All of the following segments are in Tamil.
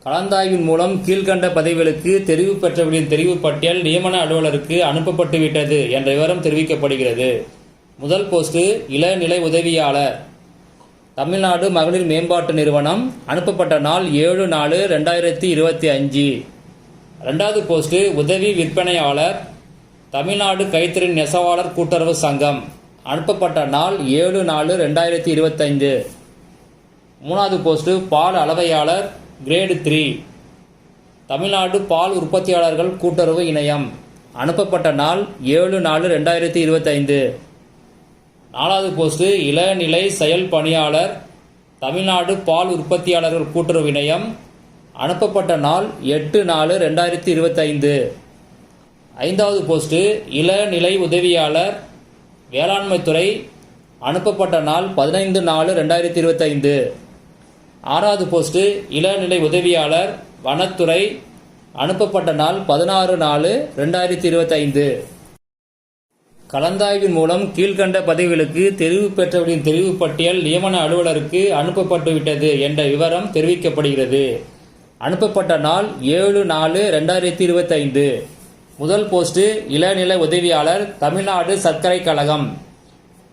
கலந்தாய்வின் மூலம் கீழ்கண்ட பதவிகளுக்கு தெரிவு பெற்றவர்களின் தெரிவு பட்டியல் நியமன அலுவலருக்கு அனுப்பப்பட்டு விட்டது என்ற விவரம் தெரிவிக்கப்படுகிறது. முதல் போஸ்ட் இளநிலை உதவியாளர், தமிழ்நாடு மகளிர் மேம்பாட்டு நிறுவனம், அனுப்பப்பட்ட நாள் 7/4/2025. ரெண்டாவது போஸ்ட் உதவி விற்பனையாளர், தமிழ்நாடு கைத்தறி நெசவாளர் கூட்டுறவு சங்கம், அனுப்பப்பட்ட நாள் 7/4/2025. மூணாவது போஸ்ட் பால் அளவையாளர் கிரேடு 3, தமிழ்நாடு பால் உற்பத்தியாளர்கள் கூட்டுறவு இணையம், அனுப்பப்பட்ட நாள் 7/4/2025. நாலாவது போஸ்ட் இளநிலை செயல் பணியாளர், தமிழ்நாடு பால் உற்பத்தியாளர்கள் கூட்டுறவு இணையம், அனுப்பப்பட்ட நாள் 8/4/2025. ஐந்தாவது போஸ்ட் இளநிலை உதவியாளர், வேளாண்மைத்துறை, அனுப்பப்பட்ட நாள் 15/4/2025. ஆறாவது போஸ்ட் இளநிலை உதவியாளர், வனத்துறை, அனுப்பப்பட்ட நாள் 16/4/2025. கலந்தாய்வின் மூலம் கீழ்கண்ட பதவிகளுக்கு தெரிவு பெற்றவர்களின் தெரிவு பட்டியல் நியமன அலுவலருக்கு அனுப்பப்பட்டு விட்டது என்ற விவரம் தெரிவிக்கப்படுகிறது. அனுப்பப்பட்ட நாள் 7/4/2025. முதல் போஸ்ட் இளநிலை உதவியாளர், தமிழ்நாடு சர்க்கரை கழகம்.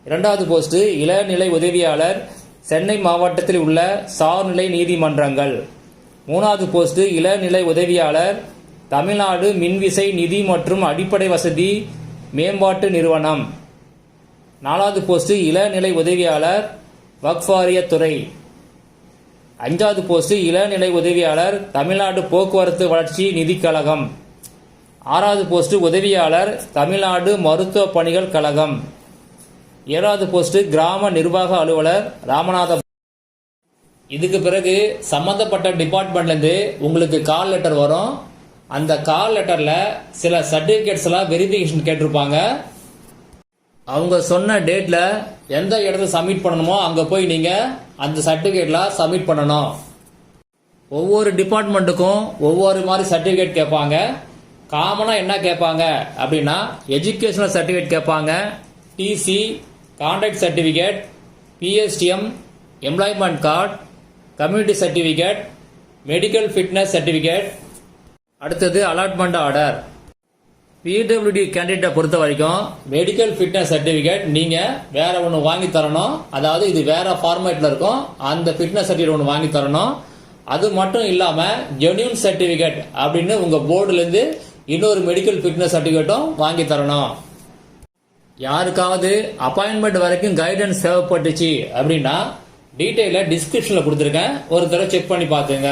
இரண்டாவது போஸ்ட் இளநிலை உதவியாளர், சென்னை மாவட்டத்தில் உள்ள சார்நிலை நீதிமன்றங்கள். மூணாவது போஸ்ட் இளநிலை உதவியாளர், தமிழ்நாடு மின்விசை நிதி மற்றும் அடிப்படை வசதி மேம்பாட்டு நிறுவனம். நாலாவது போஸ்ட் இளநிலை உதவியாளர், வக்ஃப் வாரியத் துறை. அஞ்சாவது போஸ்ட் இளநிலை உதவியாளர், தமிழ்நாடு போக்குவரத்து வளர்ச்சி நிதி கழகம். ஆறாவது போஸ்ட் உதவியாளர், தமிழ்நாடு மருத்துவ பணிகள் கழகம். ஏழாவது போஸ்ட் கிராம நிர்வாக அலுவலர், ராமநாதபுரம். இதுக்கு பிறகு சம்பந்தப்பட்ட டிபார்ட்மெண்ட்லேருந்து உங்களுக்கு கால் லெட்டர் வரும். அந்த கால் லெட்டரில் சில சர்டிஃபிகேட்ஸ் எல்லாம் வெரிஃபிகேஷன் கேட்டிருப்பாங்க. அவங்க சொன்ன டேட்டில் எந்த இடத்துல சப்மிட் பண்ணணுமோ அங்கே போய் நீங்கள் அந்த சர்டிஃபிகேட்லாம் சப்மிட் பண்ணணும். ஒவ்வொரு டிபார்ட்மெண்ட்டுக்கும் ஒவ்வொரு மாதிரி சர்டிஃபிகேட் கேட்பாங்க. காமனாக என்ன கேட்பாங்க அப்படின்னா, எஜுகேஷனல் சர்டிஃபிகேட் கேட்பாங்க, TC, contract certificate, PSTM, employment card, community certificate, medical fitness certificate. அடுத்தது அலாட்மெண்ட் ஆர்டர். பிடபிள்யூடி கேண்டிடேட்டை பொறுத்த வரைக்கும் மெடிக்கல் ஃபிட்னஸ் சர்டிஃபிகேட் நீங்கள் வேற ஒன்று வாங்கி தரணும். அதாவது இது வேற ஃபார்மேட்டில் இருக்கும். அந்த ஃபிட்னஸ் சர்டிஃபிகேட் ஒன்று வாங்கி தரணும். அது மட்டும் இல்லாமல் ஜென்யூன் சர்டிஃபிகேட் அப்படின்னு உங்கள் போர்டுலேருந்து இன்னொரு மெடிக்கல் ஃபிட்னஸ் சர்டிஃபிகேட்டும் வாங்கி தரணும். யாருக்காவது அப்பாயின்மெண்ட் வரைக்கும் கைடன்ஸ் தேவைப்பட்டுச்சு அப்படின்னா டீட்டெயிலை டிஸ்கிரிப்ஷனில் கொடுத்துருக்கேன், ஒரு தடவை செக் பண்ணி பார்த்துங்க.